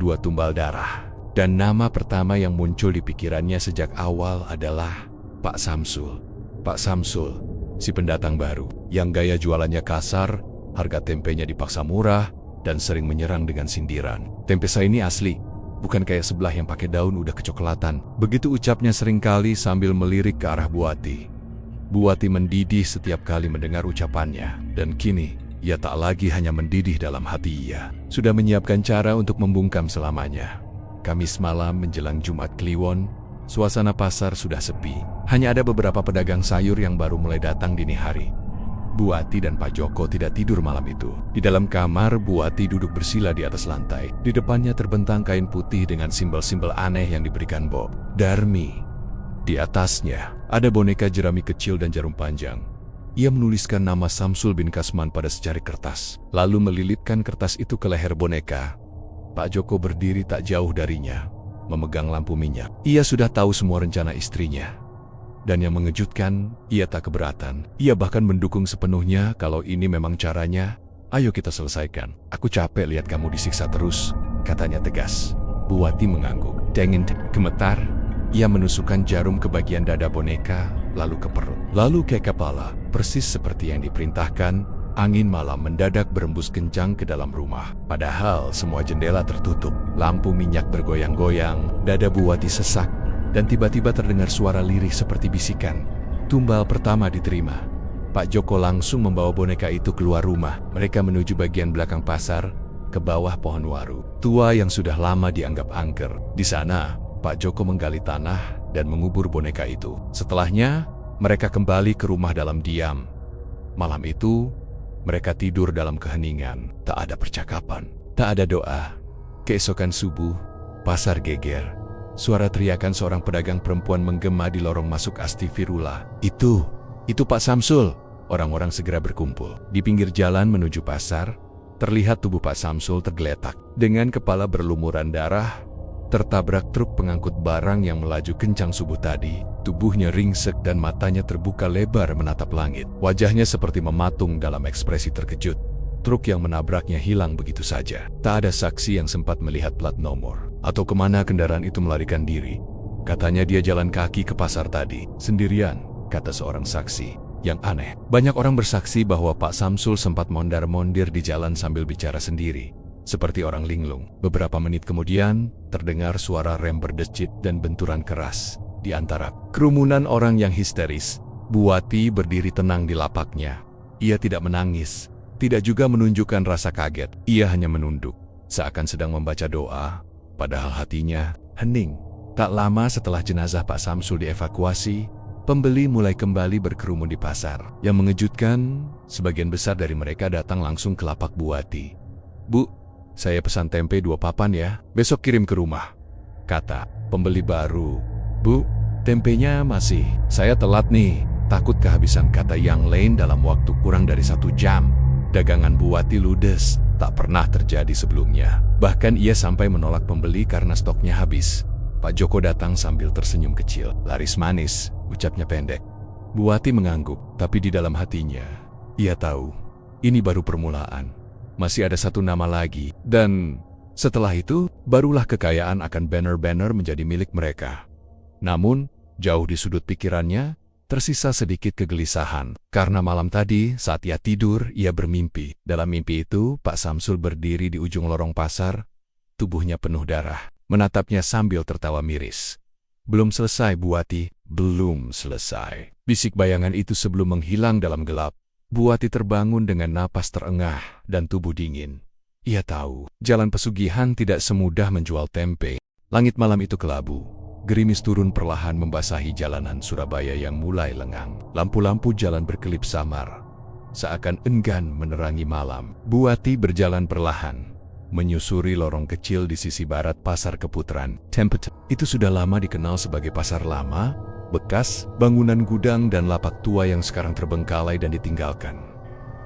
2 tumbal darah. Dan nama pertama yang muncul di pikirannya sejak awal adalah Pak Samsul. Pak Samsul, si pendatang baru, yang gaya jualannya kasar, harga tempenya dipaksa murah, dan sering menyerang dengan sindiran. "Tempe saya ini asli, bukan kayak sebelah yang pakai daun udah kecoklatan." Begitu ucapnya seringkali sambil melirik ke arah Buati. Buati mendidih setiap kali mendengar ucapannya, dan kini ia tak lagi hanya mendidih dalam hati. Ia sudah menyiapkan cara untuk membungkam selamanya. Kamis malam menjelang Jumat Kliwon, suasana pasar sudah sepi. Hanya ada beberapa pedagang sayur yang baru mulai datang dini hari. Buati dan Pak Joko tidak tidur malam itu. Di dalam kamar, Buati duduk bersila di atas lantai. Di depannya terbentang kain putih dengan simbol-simbol aneh yang diberikan Mbok Darmi. Di atasnya, ada boneka jerami kecil dan jarum panjang. Ia menuliskan nama Samsul bin Kasman pada secari kertas, lalu melilitkan kertas itu ke leher boneka. Pak Joko berdiri tak jauh darinya, memegang lampu minyak. Ia sudah tahu semua rencana istrinya. Dan yang mengejutkan, ia tak keberatan. Ia bahkan mendukung sepenuhnya kalau ini memang caranya. "Ayo kita selesaikan. Aku capek lihat kamu disiksa terus," katanya tegas. Buati mengangguk. Dengin gemetar. Ia menusukkan jarum ke bagian dada boneka, lalu ke perut, lalu ke kepala. Persis seperti yang diperintahkan, angin malam mendadak berembus kencang ke dalam rumah. Padahal semua jendela tertutup, lampu minyak bergoyang-goyang, dada Buati sesak. Dan tiba-tiba terdengar suara lirih seperti bisikan. Tumbal pertama diterima. Pak Joko langsung membawa boneka itu keluar rumah. Mereka menuju bagian belakang pasar, ke bawah pohon waru tua yang sudah lama dianggap angker. Di sana, Pak Joko menggali tanah dan mengubur boneka itu. Setelahnya, mereka kembali ke rumah dalam diam. Malam itu, mereka tidur dalam keheningan. Tak ada percakapan, tak ada doa. Keesokan subuh, pasar geger. Suara teriakan seorang pedagang perempuan menggema di lorong masuk Astifirullah. Itu Pak Samsul. Orang-orang segera berkumpul. Di pinggir jalan menuju pasar, terlihat tubuh Pak Samsul tergeletak. Dengan kepala berlumuran darah, tertabrak truk pengangkut barang yang melaju kencang subuh tadi. Tubuhnya ringsek dan matanya terbuka lebar menatap langit. Wajahnya seperti mematung dalam ekspresi terkejut. Truk yang menabraknya hilang begitu saja. Tak ada saksi yang sempat melihat plat nomor atau kemana kendaraan itu melarikan diri. Katanya dia jalan kaki ke pasar tadi, sendirian, kata seorang saksi. Yang aneh, banyak orang bersaksi bahwa Pak Samsul sempat mondar-mondir di jalan sambil bicara sendiri, seperti orang linglung. Beberapa menit kemudian, terdengar suara rem berdecit dan benturan keras. Di antara kerumunan orang yang histeris, Buati berdiri tenang di lapaknya. Ia tidak menangis, tidak juga menunjukkan rasa kaget. Ia hanya menunduk, seakan sedang membaca doa, padahal hatinya hening. Tak lama setelah jenazah Pak Samsul dievakuasi, pembeli mulai kembali berkerumun di pasar. Yang mengejutkan, sebagian besar dari mereka datang langsung ke lapak Buati. "Bu, saya pesan tempe 2 papan ya, besok kirim ke rumah," kata pembeli baru. "Bu, tempenya masih. Saya telat nih, takut kehabisan," kata yang lain dalam waktu kurang dari 1 jam. Dagangan Buati ludes, tak pernah terjadi sebelumnya. Bahkan ia sampai menolak pembeli karena stoknya habis. Pak Joko datang sambil tersenyum kecil. "Laris manis," ucapnya pendek. Buati mengangguk, tapi di dalam hatinya, ia tahu, ini baru permulaan. Masih ada 1 nama lagi, dan setelah itu, barulah kekayaan akan banner-banner menjadi milik mereka. Namun, jauh di sudut pikirannya, tersisa sedikit kegelisahan. Karena malam tadi, saat ia tidur, ia bermimpi. Dalam mimpi itu, Pak Samsul berdiri di ujung lorong pasar, tubuhnya penuh darah, menatapnya sambil tertawa miris. "Belum selesai, Buati, belum selesai." Bisik bayangan itu sebelum menghilang dalam gelap. Buati terbangun dengan napas terengah dan tubuh dingin. Ia tahu, jalan pesugihan tidak semudah menjual tempe. Langit malam itu kelabu. Gerimis turun perlahan membasahi jalanan Surabaya yang mulai lengang. Lampu-lampu jalan berkelip samar, seakan enggan menerangi malam. Buati berjalan perlahan, menyusuri lorong kecil di sisi barat Pasar Keputaran. Tempat itu sudah lama dikenal sebagai pasar lama, bekas, bangunan gudang dan lapak tua yang sekarang terbengkalai dan ditinggalkan.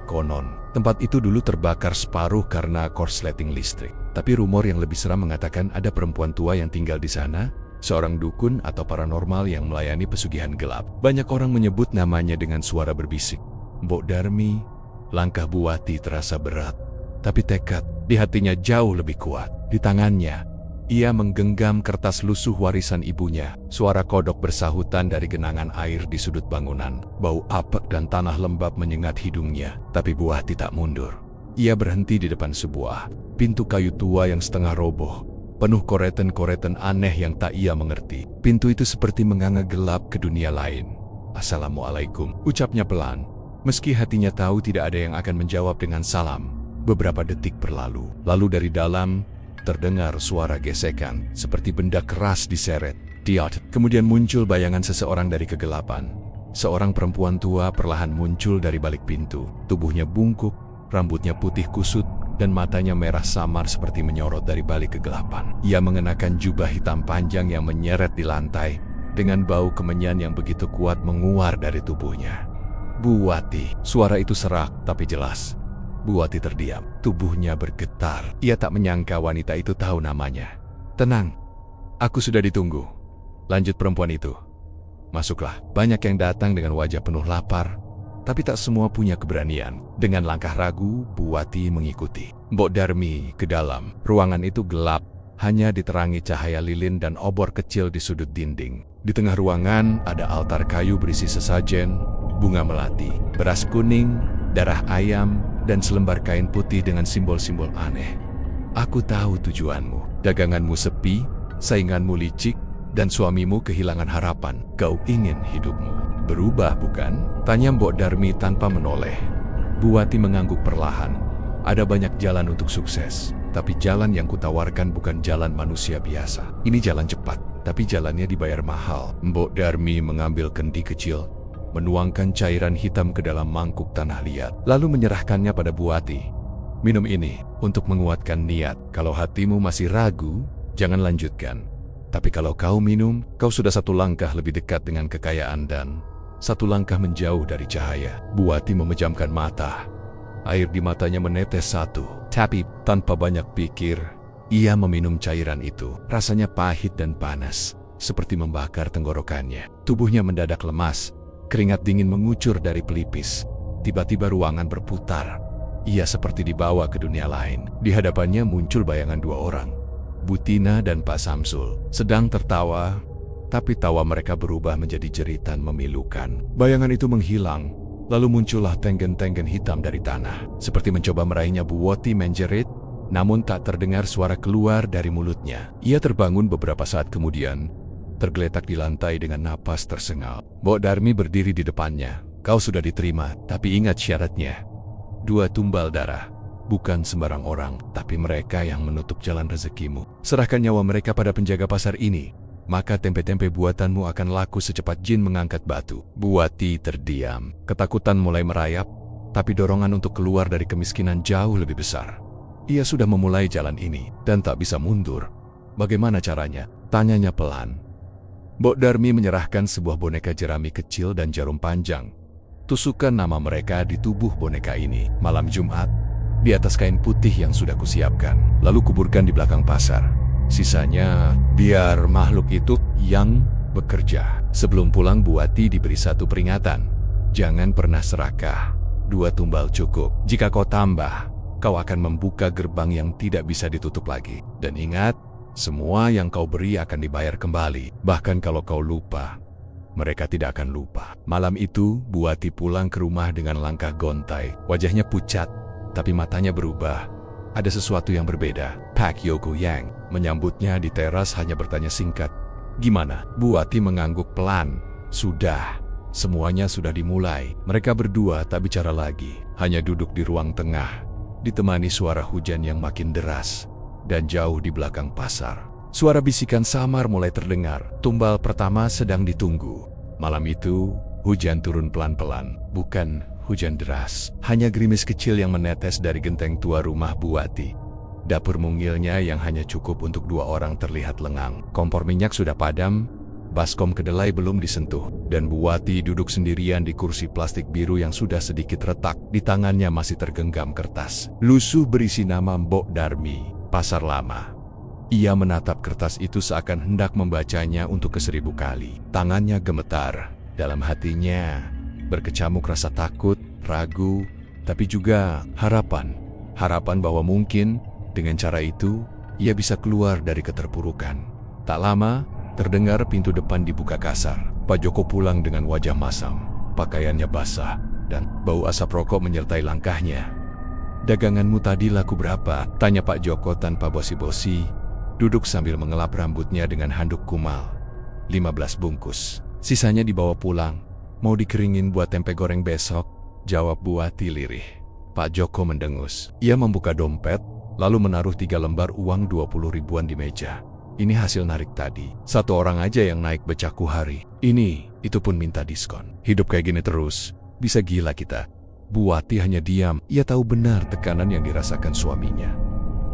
Konon, tempat itu dulu terbakar separuh karena korsleting listrik. Tapi rumor yang lebih seram mengatakan ada perempuan tua yang tinggal di sana, seorang dukun atau paranormal yang melayani pesugihan gelap. Banyak orang menyebut namanya dengan suara berbisik. Mbok Darmi. Langkah Buati terasa berat, tapi tekad di hatinya jauh lebih kuat. Di tangannya, ia menggenggam kertas lusuh warisan ibunya. Suara kodok bersahutan dari genangan air di sudut bangunan. Bau apek dan tanah lembab menyengat hidungnya. Tapi Buati tak mundur. Ia berhenti di depan sebuah pintu kayu tua yang setengah roboh, penuh koretan-koretan aneh yang tak ia mengerti. Pintu itu seperti menganga gelap ke dunia lain. "Assalamualaikum," ucapnya pelan, meski hatinya tahu tidak ada yang akan menjawab dengan salam. Beberapa detik berlalu, lalu dari dalam terdengar suara gesekan, seperti benda keras diseret. Diot. Kemudian muncul bayangan seseorang dari kegelapan. Seorang perempuan tua perlahan muncul dari balik pintu. Tubuhnya bungkuk, rambutnya putih kusut, dan matanya merah samar seperti menyorot dari balik kegelapan. Ia mengenakan jubah hitam panjang yang menyeret di lantai, dengan bau kemenyan yang begitu kuat menguar dari tubuhnya. "Buati." Suara itu serak tapi jelas. Buati terdiam, tubuhnya bergetar. Ia tak menyangka wanita itu tahu namanya. "Tenang, aku sudah ditunggu," lanjut perempuan itu. "Masuklah." Banyak yang datang dengan wajah penuh lapar, tapi tak semua punya keberanian. Dengan langkah ragu, Buati mengikuti Mbok Darmi ke dalam. Ruangan itu gelap, hanya diterangi cahaya lilin dan obor kecil di sudut dinding. Di tengah ruangan ada altar kayu berisi sesajen, bunga melati, beras kuning, darah ayam, dan selembar kain putih dengan simbol-simbol aneh. "Aku tahu tujuanmu. Daganganmu sepi, sainganmu licik, dan suamimu kehilangan harapan. Kau ingin hidupmu berubah, bukan? Tanya Mbok Darmi tanpa menoleh. Buati mengangguk perlahan. Ada banyak jalan untuk sukses, tapi jalan yang kutawarkan bukan jalan manusia biasa. Ini jalan cepat, tapi jalannya dibayar mahal. Mbok Darmi mengambil kendi kecil, menuangkan cairan hitam ke dalam mangkuk tanah liat, lalu menyerahkannya pada Buati. Minum ini untuk menguatkan niat. Kalau hatimu masih ragu, jangan lanjutkan. Tapi kalau kau minum, kau sudah satu langkah lebih dekat dengan kekayaan dan satu langkah menjauh dari cahaya. Buati memejamkan mata. Air di matanya menetes satu. Tapi tanpa banyak pikir, ia meminum cairan itu. Rasanya pahit dan panas, seperti membakar tenggorokannya. Tubuhnya mendadak lemas. Keringat dingin mengucur dari pelipis. Tiba-tiba ruangan berputar. Ia seperti dibawa ke dunia lain. Di hadapannya muncul bayangan dua orang. Butina dan Pak Samsul sedang tertawa, tapi tawa mereka berubah menjadi jeritan memilukan. Bayangan itu menghilang, lalu muncullah tenggen-tenggen hitam dari tanah. Seperti mencoba meraihnya, Buati menjerit, namun tak terdengar suara keluar dari mulutnya. Ia terbangun beberapa saat kemudian, tergeletak di lantai dengan napas tersengal. Mbok Darmi berdiri di depannya. Kau sudah diterima, tapi ingat syaratnya. 2 tumbal darah. Bukan sembarang orang, tapi mereka yang menutup jalan rezekimu. Serahkan nyawa mereka pada penjaga pasar ini, maka tempe-tempe buatanmu akan laku secepat jin mengangkat batu. Buati terdiam. Ketakutan mulai merayap, tapi dorongan untuk keluar dari kemiskinan jauh lebih besar. Ia sudah memulai jalan ini, dan tak bisa mundur. Bagaimana caranya? Tanyanya pelan. Mbok Darmi menyerahkan sebuah boneka jerami kecil dan jarum panjang. Tusukkan nama mereka di tubuh boneka ini. Malam Jumat, di atas kain putih yang sudah kusiapkan. Lalu kuburkan di belakang pasar. Sisanya, biar makhluk itu yang bekerja. Sebelum pulang, Buati diberi satu peringatan. Jangan pernah serakah. 2 tumbal cukup. Jika kau tambah, kau akan membuka gerbang yang tidak bisa ditutup lagi. Dan ingat, semua yang kau beri akan dibayar kembali. Bahkan kalau kau lupa, mereka tidak akan lupa. Malam itu, Buati pulang ke rumah dengan langkah gontai. Wajahnya pucat, tapi matanya berubah. Ada sesuatu yang berbeda. Pak Yoko Yang menyambutnya di teras, hanya bertanya singkat, "Gimana?" Buati mengangguk pelan. "Sudah. Semuanya sudah dimulai." Mereka berdua tak bicara lagi, hanya duduk di ruang tengah, ditemani suara hujan yang makin deras. Dan jauh di belakang pasar, suara bisikan samar mulai terdengar. Tumbal pertama sedang ditunggu. Malam itu, hujan turun pelan-pelan. Bukan hujan deras, hanya gerimis kecil yang menetes dari genteng tua rumah Buati. Dapur mungilnya yang hanya cukup untuk 2 orang terlihat lengang. Kompor minyak sudah padam, baskom kedelai belum disentuh, dan Buati duduk sendirian di kursi plastik biru yang sudah sedikit retak. Di tangannya masih tergenggam kertas. Lusuh berisi nama Mbok Darmi. Pasar lama. Ia menatap kertas itu seakan hendak membacanya untuk ke-1000 kali. Tangannya gemetar. Dalam hatinya berkecamuk rasa takut, ragu, tapi juga harapan. Harapan bahwa mungkin dengan cara itu ia bisa keluar dari keterpurukan. Tak lama, terdengar pintu depan dibuka kasar. Pak Joko pulang dengan wajah masam. Pakaiannya basah dan bau asap rokok menyertai langkahnya. "Daganganmu tadi laku berapa?" tanya Pak Joko tanpa bosi-bosi, duduk sambil mengelap rambutnya dengan handuk kumal. 15 bungkus. Sisanya dibawa pulang. "Mau dikeringin buat tempe goreng besok?" jawab Buati lirih. Pak Joko mendengus. Ia membuka dompet, lalu menaruh 3 lembar uang 20 ribuan di meja. "Ini hasil narik tadi. 1 orang aja yang naik becaku hari ini, itu pun minta diskon. Hidup kayak gini terus, bisa gila kita." Buati hanya diam. Ia tahu benar tekanan yang dirasakan suaminya.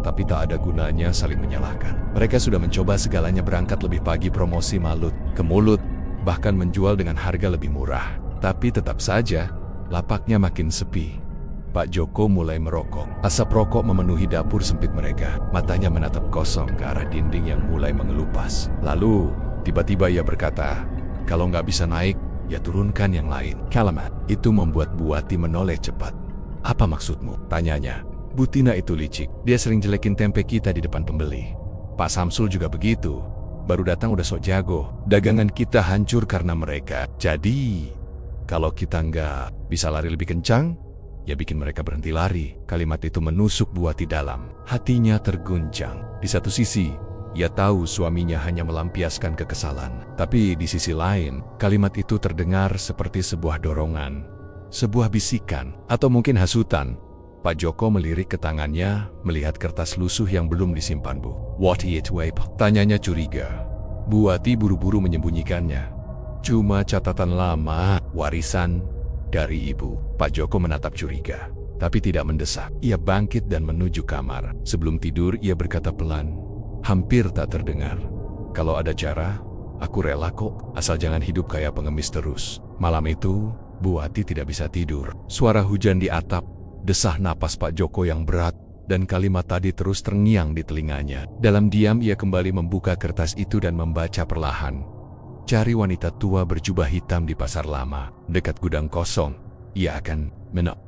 Tapi tak ada gunanya saling menyalahkan. Mereka sudah mencoba segalanya, berangkat lebih pagi, promosi mulut ke mulut, bahkan menjual dengan harga lebih murah. Tapi tetap saja, lapaknya makin sepi. Pak Joko mulai merokok. Asap rokok memenuhi dapur sempit mereka. Matanya menatap kosong ke arah dinding yang mulai mengelupas. Lalu, tiba-tiba ia berkata, "Kalau nggak bisa naik, ya turunkan yang lain." Kalimat itu membuat Buati menoleh cepat. "Apa maksudmu?" tanyanya. "Butina itu licik. Dia sering jelekin tempe kita di depan pembeli. Pak Samsul juga begitu. Baru datang udah sok jago. Dagangan kita hancur karena mereka. Jadi, kalau kita nggak bisa lari lebih kencang, ya bikin mereka berhenti lari." Kalimat itu menusuk Buati dalam. Hatinya terguncang. Di satu sisi, Ia tahu suaminya hanya melampiaskan kekesalan. Tapi di sisi lain, kalimat itu terdengar seperti sebuah dorongan, sebuah bisikan, atau mungkin hasutan. Pak Joko melirik ke tangannya, melihat kertas lusuh yang belum disimpan, Bu. "What it way?" tanyanya curiga. Bu Wati buru-buru menyembunyikannya. "Cuma catatan lama, warisan dari ibu." Pak Joko menatap curiga, tapi tidak mendesak. Ia bangkit dan menuju kamar. Sebelum tidur, ia berkata pelan, hampir tak terdengar, "Kalau ada cara, aku rela kok, asal jangan hidup kayak pengemis terus." Malam itu, Bu Wati tidak bisa tidur. Suara hujan di atap, desah napas Pak Joko yang berat, dan kalimat tadi terus terngiang di telinganya. Dalam diam ia kembali membuka kertas itu dan membaca perlahan. Cari wanita tua berjubah hitam di pasar lama, dekat gudang kosong. Ia akan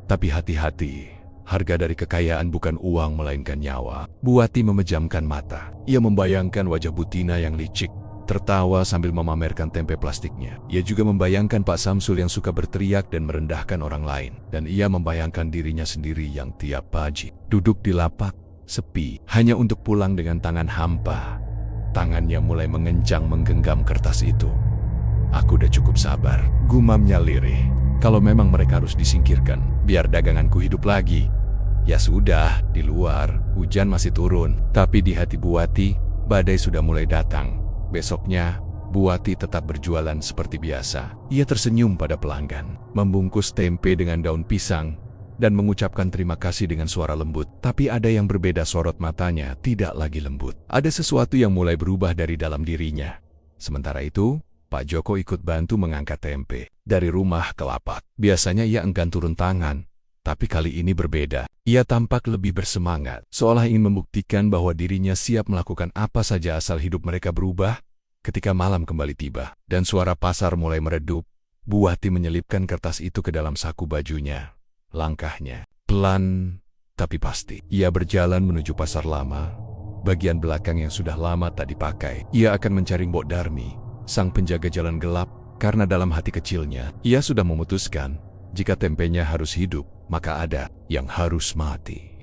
tapi hati-hati. Harga dari kekayaan bukan uang melainkan nyawa. Bu Wati memejamkan mata. Ia membayangkan wajah Butina yang licik, tertawa sambil memamerkan tempe plastiknya. Ia juga membayangkan Pak Samsul yang suka berteriak dan merendahkan orang lain. Dan ia membayangkan dirinya sendiri yang tiap pagi duduk di lapak, sepi, hanya untuk pulang dengan tangan hampa. Tangannya mulai mengencang menggenggam kertas itu. "Aku udah cukup sabar," gumamnya lirih. "Kalau memang mereka harus disingkirkan, biar daganganku hidup lagi." Ya sudah, di luar, hujan masih turun. Tapi di hati Bu Wati, badai sudah mulai datang. Besoknya, Bu Wati tetap berjualan seperti biasa. Ia tersenyum pada pelanggan, membungkus tempe dengan daun pisang, dan mengucapkan terima kasih dengan suara lembut. Tapi ada yang berbeda, sorot matanya tidak lagi lembut. Ada sesuatu yang mulai berubah dari dalam dirinya. Sementara itu, Pak Joko ikut bantu mengangkat tempe dari rumah ke lapak. Biasanya ia enggan turun tangan, tapi kali ini berbeda. Ia tampak lebih bersemangat, seolah ingin membuktikan bahwa dirinya siap melakukan apa saja asal hidup mereka berubah. Ketika malam kembali tiba, dan suara pasar mulai meredup, Bu Wati menyelipkan kertas itu ke dalam saku bajunya. Langkahnya pelan, tapi pasti. Ia berjalan menuju pasar lama, bagian belakang yang sudah lama tak dipakai. Ia akan mencari Mbok Darmi, sang penjaga jalan gelap, karena dalam hati kecilnya, ia sudah memutuskan, jika tempenya harus hidup, maka ada yang harus mati.